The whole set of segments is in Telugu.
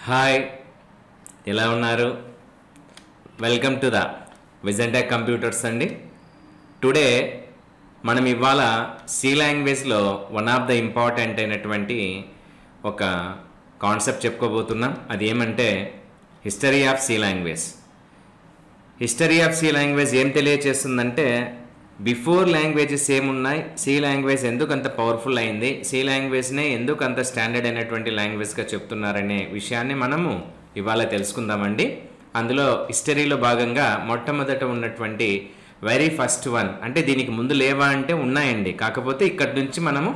హాయ్, ఎలా ఉన్నారు? వెల్కమ్ టు ద విజెంటెక్ కంప్యూటర్స్ అండి. టుడే మనం ఇవాళ సి లాంగ్వేజ్లో వన్ ఆఫ్ ద ఇంపార్టెంట్ అయినటువంటి ఒక కాన్సెప్ట్ చెప్పుకోబోతున్నాం. అది ఏమంటే history of C language. History of C language ఏం తెలియచేస్తుందంటే బిఫోర్ లాంగ్వేజెస్ ఏమున్నాయి, సి లాంగ్వేజ్ ఎందుకు అంత పవర్ఫుల్ అయింది, సి లాంగ్వేజ్నే ఎందుకు అంత స్టాండర్డ్ అయినటువంటి లాంగ్వేజ్గా చెప్తున్నారనే విషయాన్ని మనము ఇవాళ తెలుసుకుందామండి. అందులో హిస్టరీలో భాగంగా మొట్టమొదట ఉన్నటువంటి వెరీ ఫస్ట్ వన్, అంటే దీనికి ముందు లేవా అంటే ఉన్నాయండి, కాకపోతే ఇక్కడి నుంచి మనము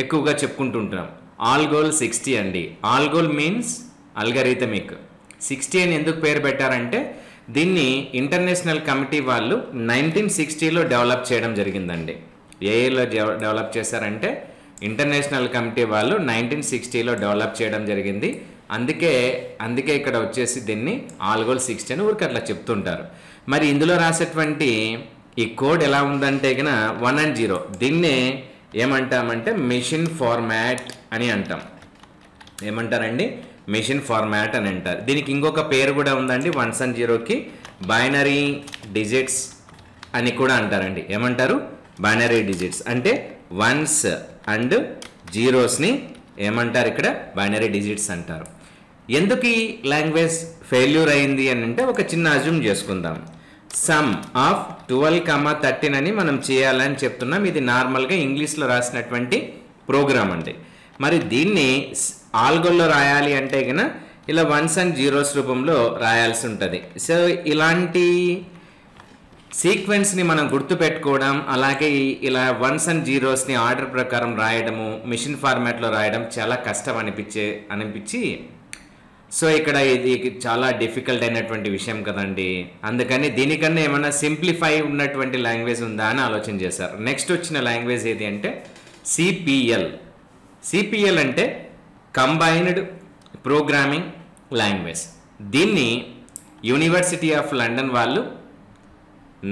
ఎక్కువగా చెప్పుకుంటుంటున్నాం. ఆల్గోల్ 60 అండి. ALGOL means అల్గరిథమిక్. 60 అని ఎందుకు పేరు పెట్టారంటే దీన్ని ఇంటర్నేషనల్ కమిటీ వాళ్ళు 1960లో డెవలప్ చేయడం జరిగిందండి. ఏ ఇయర్లో డెవలప్ చేశారంటే ఇంటర్నేషనల్ కమిటీ వాళ్ళు 1960లో డెవలప్ చేయడం జరిగింది. అందుకే ఇక్కడ వచ్చేసి దీన్ని ఆల్గోల్ 60 అని ఊరికి అట్లా చెప్తుంటారు. మరి ఇందులో రాసేటువంటి ఈ కోడ్ ఎలా ఉందంటే కన 1 and 0, దీన్నే ఏమంటామంటే మెషిన్ ఫార్మాట్ అని అంటాం. ఏమంటారండి? మెషిన్ ఫార్మాట్ అని అంటారు. దీనికి ఇంకొక పేరు కూడా ఉందండి, 1s and 0కి బైనరీ డిజిట్స్ అని కూడా అంటారండి. ఏమంటారు? బైనరీ డిజిట్స్ అంటే 1s and 0స్ని ఏమంటారు? ఇక్కడ బైనరీ డిజిట్స్ అంటారు. ఎందుకు ఈ లాంగ్వేజ్ ఫెయిల్యూర్ అయింది అని అంటే ఒక చిన్న అజ్యూమ్ చేసుకుందాం. సమ్ ఆఫ్ 12, 13 అని మనం చేయాలని చెప్తున్నాం. ఇది నార్మల్గా ఇంగ్లీష్లో రాసినటువంటి ప్రోగ్రామ్ అండి. మరి దీన్ని ఆల్గోల్లో రాయాలి అంటే కన ఇలా 1s and 0s రూపంలో రాయాల్సి ఉంటుంది. సో ఇలాంటి సీక్వెన్స్ని మనం గుర్తుపెట్టుకోవడం, అలాగే ఇలా 1s and 0స్ని ఆర్డర్ ప్రకారం రాయడము, మిషన్ ఫార్మాట్లో రాయడం చాలా కష్టం అనిపించి సో ఇక్కడ ఇది చాలా డిఫికల్ట్ అయినటువంటి విషయం కదండి. అందుకని దీనికన్నా ఏమైనా సింప్లిఫై ఉన్నటువంటి లాంగ్వేజ్ ఉందా అని ఆలోచన చేశారు. నెక్స్ట్ వచ్చిన లాంగ్వేజ్ ఏది అంటే సిపిఎల్. సిపిఎల్ అంటే కంబైన్డ్ ప్రోగ్రామింగ్ లాంగ్వేజ్. దీన్ని యూనివర్సిటీ ఆఫ్ లండన్ వాళ్ళు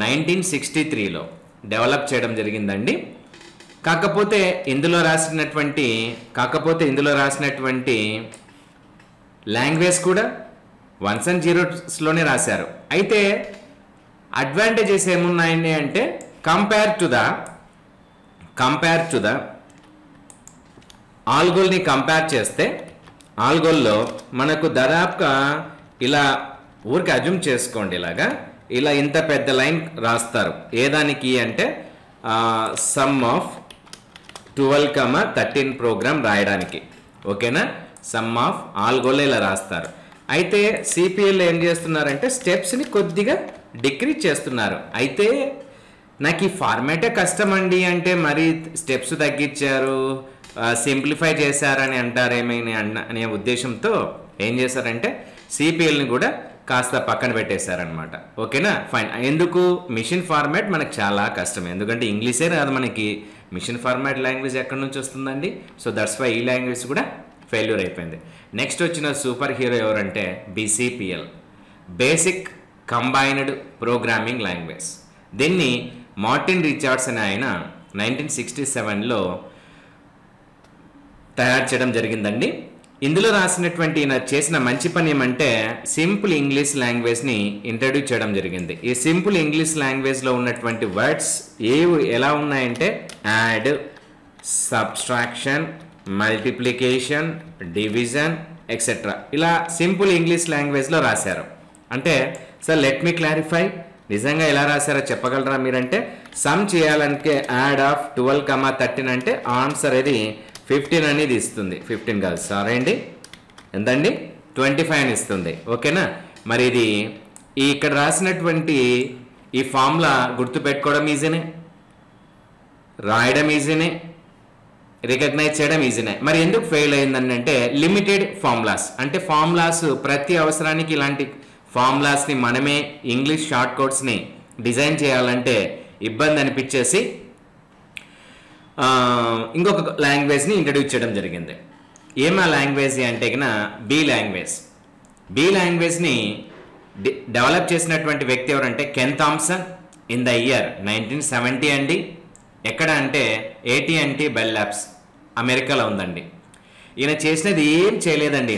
1963లో డెవలప్ చేయడం జరిగిందండి. కాకపోతే ఇందులో రాసినటువంటి లాంగ్వేజ్ కూడా 1s and 0స్లోనే రాశారు. అయితే అడ్వాంటేజెస్ ఏమున్నాయండి అంటే కంపేర్ టు ద ఆల్గోల్ని కంపేర్ చేస్తే ఆల్గోల్లో మనకు దాదాపుగా ఇలా ఊరికి అజ్యూమ్ చేసుకోండి, ఇలా ఇంత పెద్ద లైన్ రాస్తారు. ఏదానికి అంటే సమ్ ఆఫ్ 12, 13 ప్రోగ్రామ్ రాయడానికి. ఓకేనా? సమ్ ఆఫ్ ఆల్గోల్లో ఇలా రాస్తారు. అయితే సిపిఎల్ ఏం చేస్తున్నారంటే స్టెప్స్ని కొద్దిగా డిక్రీజ్ చేస్తున్నారు. అయితే నాకు ఈ ఫార్మాటే కష్టం అండి అంటే మరి స్టెప్స్ తగ్గించారు, సింప్లిఫై చేశారని అంటారేమైనా అనే ఉద్దేశంతో ఏం చేశారంటే సిపిఎల్ని కూడా కాస్త పక్కన పెట్టేశారనమాట. ఓకేనా? ఫైన్. ఎందుకు? మిషన్ ఫార్మాట్ మనకు చాలా కష్టం, ఎందుకంటే ఇంగ్లీషే రాదు మనకి, మిషన్ ఫార్మాట్ లాంగ్వేజ్ ఎక్కడి నుంచి వస్తుందండి? సో దట్స్ వై ఈ లాంగ్వేజ్ కూడా ఫెయిల్యూర్ అయిపోయింది. నెక్స్ట్ వచ్చిన సూపర్ హీరో ఎవరంటే బిసిపిఎల్, బేసిక్ కంబైన్డ్ ప్రోగ్రామింగ్ లాంగ్వేజ్. దీన్ని మార్టిన్ రిచర్డ్స్ అని ఆయన 1967లో తయారు చేయడం జరిగిందండి. ఇందులో రాసినటువంటి ఈయన చేసిన మంచి పని ఏమంటే సింపుల్ ఇంగ్లీష్ లాంగ్వేజ్ని ఇంట్రడ్యూస్ చేయడం జరిగింది. ఈ సింపుల్ ఇంగ్లీష్ లాంగ్వేజ్లో ఉన్నటువంటి వర్డ్స్ ఎలా ఉన్నాయంటే add, subtraction, multiplication, division etcetera ఇలా సింపుల్ ఇంగ్లీష్ లాంగ్వేజ్లో రాశారు. అంటే సార్ లెట్ మీ క్లారిఫై, నిజంగా ఎలా రాశారో చెప్పగలరా మీరంటే సమ్ చేయాలంటే యాడ్ ఆఫ్ 12, 13 అంటే ఆన్సర్ అది 15 అనేది ఇస్తుంది. 15 కాదు, సారీ అండి, ఎంతండి? 25 అని ఇస్తుంది. ఓకేనా? మరి ఇది ఇక్కడ రాసినటువంటి ఈ ఫార్ములా గుర్తుపెట్టుకోవడం ఈజీనే, రాయడం ఈజీనే, రికగ్నైజ్ చేయడం ఈజీనే. మరి ఎందుకు ఫెయిల్ అయిందని అంటే లిమిటెడ్ ఫార్ములాస్, అంటే ఫార్ములాస్ ప్రతి అవసరానికి ఇలాంటి ఫార్ములాస్ని మనమే ఇంగ్లీష్ షార్ట్ కోడ్స్ని డిజైన్ చేయాలంటే ఇబ్బంది అనిపించేసి ఇంకొక లాంగ్వేజ్ని ఇంట్రడ్యూస్ చేయడం జరిగింది. ఏమా లాంగ్వేజ్ అంటే కన్నా బి లాంగ్వేజ్. బి లాంగ్వేజ్ని డెవలప్ చేసినటువంటి వ్యక్తి ఎవరంటే Ken Thompson in the year 1970 అండి. ఎక్కడ అంటే AT&T బెల్ ల్యాబ్స్ అమెరికాలో ఉందండి. ఈయన చేసినది ఏం చేయలేదండి.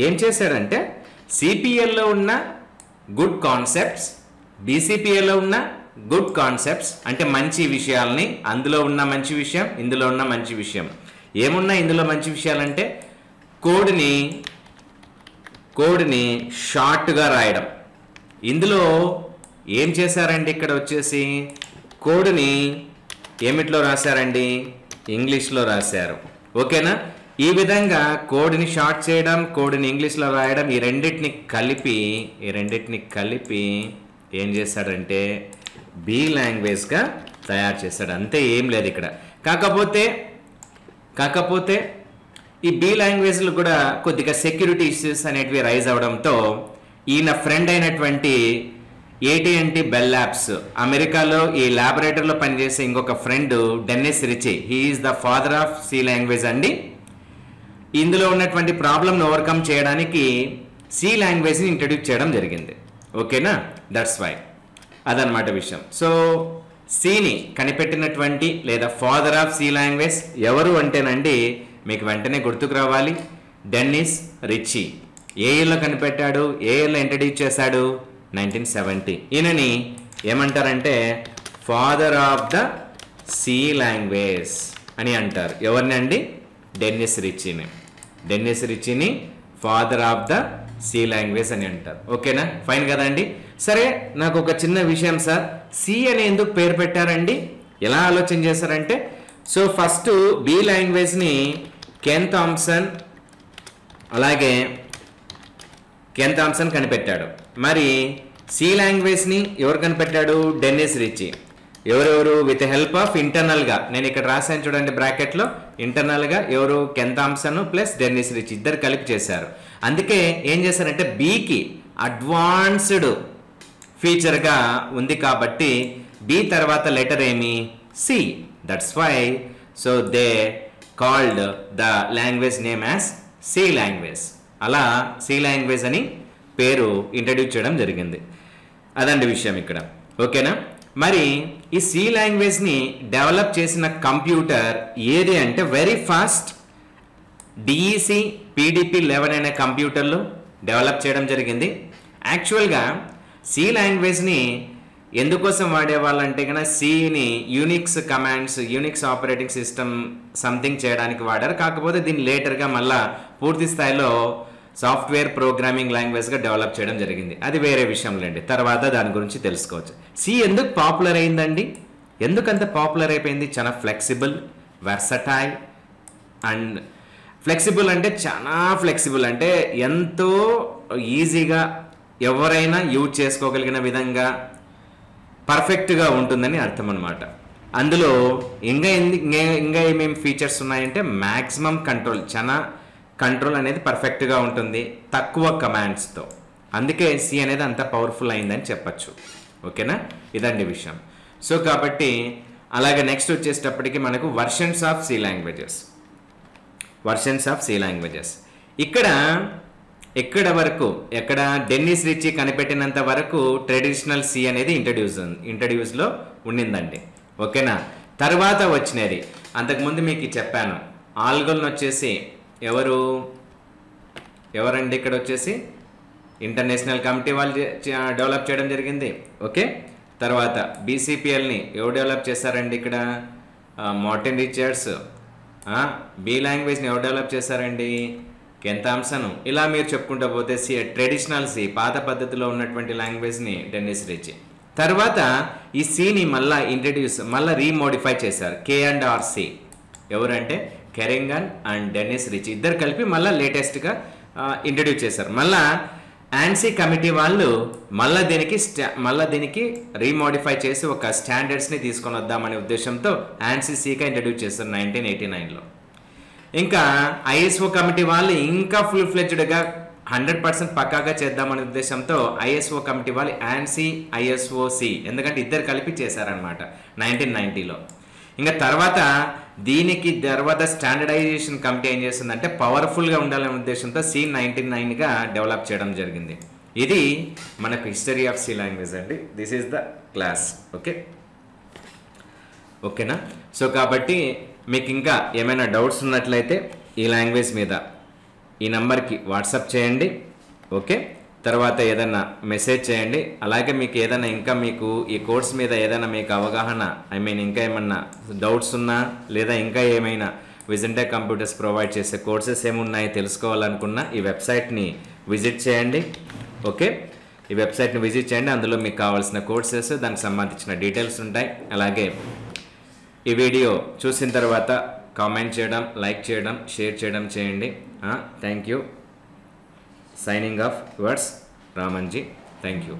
ఏం చేశాడంటే సిపిఎల్లో ఉన్న గుడ్ కాన్సెప్ట్స్, బీసీపీఏలో ఉన్న గుడ్ కాన్సెప్ట్స్ అంటే మంచి విషయాల్ని, అందులో ఉన్న మంచి విషయం, ఇందులో ఉన్న మంచి విషయం ఏమున్నా ఇందులో మంచి విషయాలంటే కోడ్ని షార్ట్గా రాయడం. ఇందులో ఏం చేశారండి, ఇక్కడ వచ్చేసి కోడ్ని ఏమిట్లో రాశారండి, ఇంగ్లీష్లో రాశారు. ఓకేనా? ఈ విధంగా కోడ్ని షార్ట్ చేయడం, కోడ్ని ఇంగ్లీష్లో రాయడం, ఈ రెండింటిని కలిపి ఏం చేశాడంటే బి లాంగ్వేజ్గా తయారు చేశాడు. అంతే, ఏం లేదు ఇక్కడ. కాకపోతే ఈ బి లాంగ్వేజ్లో కూడా కొద్దిగా సెక్యూరిటీ ఇష్యూస్ అనేటివి రైజ్ అవడంతో ఈయన ఫ్రెండ్ అయినటువంటి AT&T బెల్ ల్యాబ్స్ అమెరికాలో ఈ ల్యాబొరేటరీలో పనిచేసే ఇంకొక friend Dennis Ritchie, he is the father of C language అండి. ఇందులో ఉన్నటువంటి ప్రాబ్లమ్ను ఓవర్కమ్ చేయడానికి సి లాంగ్వేజ్ని ఇంట్రడ్యూస్ చేయడం జరిగింది. ఓకేనా? దట్స్ వై, అదనమాట విషయం. సో సిని కనిపెట్టినటువంటి లేదా ఫాదర్ ఆఫ్ సి లాంగ్వేజ్ ఎవరు అంటేనండి మీకు వెంటనే గుర్తుకు రావాలి, డెన్నిస్ రిచీ. ఏ ఇయర్లో కనిపెట్టాడు, ఏ ఇయర్లో ఇంట్రడ్యూస్ చేశాడు? 1970. ఈయనని ఏమంటారంటే father of the C language అని అంటారు. ఎవరిని అండి? డెన్నిస్ రిచీని father of the C language అని అంటారు. ఓకేనా? ఫైన్ కదండి. సరే, నాకు ఒక చిన్న విషయం సార్, సి అని ఎందుకు పేరు పెట్టారండి, ఎలా ఆలోచన చేశారంటే, సో ఫస్ట్ బి లాంగ్వేజ్ని కెన్ థామ్సన్ కనిపెట్టాడు. మరి సి లాంగ్వేజ్ని ఎవరు కనిపెట్టాడు? Dennis Ritchie. ఎవరెవరు? విత్ హెల్ప్ ఆఫ్ ఇంటర్నల్గా, నేను ఇక్కడ రాశాను చూడండి బ్రాకెట్లో, ఇంటర్నల్గా ఎవరు? Ken Thompson plus Dennis Ritchie ఇద్దరు కలిపి చేశారు. అందుకే ఏం చేశారంటే బీకి అడ్వాన్స్డ్ ఫీచర్గా ఉంది కాబట్టి బి తర్వాత లెటర్ ఏమి? C. That's why so they called the language name as C language. అలా సి లాంగ్వేజ్ అని పేరు ఇంట్రడ్యూస్ చేయడం జరిగింది. అదండి విషయం ఇక్కడ. ఓకేనా? మరి ఈ సి లాంగ్వేజ్ని డెవలప్ చేసిన కంప్యూటర్ ఏది అంటే వెరీ ఫాస్ట్ DEC PDP-11 అనే కంప్యూటర్లు డెవలప్ చేయడం జరిగింది. యాక్చువల్గా సి లాంగ్వేజ్ని ఎందుకోసం వాడేవాళ్ళంటే కనుక సిని Unix commands, Unix operating system something చేయడానికి వాడారు. కాకపోతే దీన్ని లేటర్గా మళ్ళా పూర్తి స్థాయిలో సాఫ్ట్వేర్ ప్రోగ్రామింగ్ లాంగ్వేజ్గా డెవలప్ చేయడం జరిగింది. అది వేరే విషయంలేండి, తర్వాత దాని గురించి తెలుసుకోవచ్చు. సి ఎందుకు పాపులర్ అయిందండి, ఎందుకంత పాపులర్ అయిపోయింది? చాలా ఫ్లెక్సిబుల్, వెర్సటైల్ అండ్ ఫ్లెక్సిబుల్ అంటే చాలా ఫ్లెక్సిబుల్ అంటే ఎంతో ఈజీగా ఎవరైనా యూజ్ చేసుకోగలిగిన విధంగా పర్ఫెక్ట్గా ఉంటుందని అర్థం అనమాట. అందులో ఇంకా ఏమేమి ఫీచర్స్ ఉన్నాయంటే మ్యాక్సిమం కంట్రోల్, చాలా కంట్రోల్ అనేది పర్ఫెక్ట్గా ఉంటుంది తక్కువ కమాండ్స్తో. అందుకే సి అనేది అంత పవర్ఫుల్ అయిందని చెప్పచ్చు. ఓకేనా? ఇదండి విషయం. సో కాబట్టి అలాగే నెక్స్ట్ వచ్చేటప్పటికి మనకు వర్షన్స్ ఆఫ్ సి లాంగ్వేజెస్. ఇక్కడ వరకు డెన్నిస్ రిచీ కనిపెట్టినంత వరకు ట్రెడిషనల్ సి అనేది ఇంట్రడ్యూస్లో ఉండిందండి. ఓకేనా? తర్వాత వచ్చినది అంతకుముందు మీకు చెప్పాను, ఆల్గోల్ని వచ్చేసి ఎవరండి ఇక్కడ వచ్చేసి ఇంటర్నేషనల్ కమిటీ వాళ్ళు డెవలప్ చేయడం జరిగింది. ఓకే, తర్వాత బీసీపీఎల్ని ఎవరు డెవలప్ చేశారండి? ఇక్కడ మార్టిన్ రిచర్డ్స్. బి లాంగ్వేజ్ని ఎవరు డెవలప్ చేశారండి? Ken Thompson. ఇలా మీరు చెప్పుకుంటూ పోతే ట్రెడిషనల్ సి, పాత పద్ధతిలో ఉన్నటువంటి లాంగ్వేజ్ని డెన్నిస్ రిచీ. తర్వాత ఈ సిని మళ్ళీ రీమోడిఫై చేశారు, K&R-C. ఎవరంటే కెరింగన్ అండ్ డెన్నిస్ రిచీ ఇద్దరు కలిపి మళ్ళీ లేటెస్ట్గా ఇంట్రడ్యూస్ చేశారు. మళ్ళా ANSI కమిటీ వాళ్ళు మళ్ళీ దీనికి రీమోడిఫై చేసి ఒక స్టాండర్డ్స్ని తీసుకొని వద్దామనే ఉద్దేశంతో ANSI-Cగా ఇంట్రడ్యూస్ చేశారు 1989లో. ఇంకా ISO కమిటీ వాళ్ళు ఇంకా ఫుల్ ఫ్లెడ్జ్డ్గా 100% పక్కాగా చేద్దామనే ఉద్దేశంతో ISO కమిటీ వాళ్ళు ANSI ISO-C, ఎందుకంటే ఇద్దరు కలిపి చేశారనమాట 1990లో. ఇంకా తర్వాత స్టాండర్డైజేషన్ కమిటీ ఏం చేస్తుందంటే పవర్ఫుల్గా ఉండాలనే ఉద్దేశంతో C99గా డెవలప్ చేయడం జరిగింది. ఇది మనకు హిస్టరీ ఆఫ్ సి లాంగ్వేజ్ అండి. This is the class. ఓకేనా? సో కాబట్టి మీకు ఇంకా ఏమైనా డౌట్స్ ఉన్నట్లయితే ఈ లాంగ్వేజ్ మీద ఈ నంబర్కి వాట్సాప్ చేయండి. ఓకే, తర్వాత ఏదైనా మెసేజ్ చేయండి. అలాగే మీకు ఏదైనా ఇంకా మీకు ఈ కోర్స్ మీద ఏదైనా మీకు అవగాహన ఇంకా ఏమన్నా డౌట్స్ ఉన్నా లేదా ఇంకా ఏమైనా విజన్టెక్ కంప్యూటర్స్ ప్రొవైడ్ చేసే కోర్సెస్ ఏమున్నాయో తెలుసుకోవాలనుకున్నా ఈ వెబ్సైట్ని విజిట్ చేయండి. ఓకే, ఈ వెబ్సైట్ని విజిట్ చేయండి. అందులో మీకు కావాల్సిన కోర్సెస్, దానికి సంబంధించిన డీటెయిల్స్ ఉంటాయి. అలాగే ఈ వీడియో చూసిన తర్వాత కామెంట్ చేయడం, లైక్ చేయడం, షేర్ చేయడం చేయండి. Thank you. Signing off yours Ramanji. Thank you.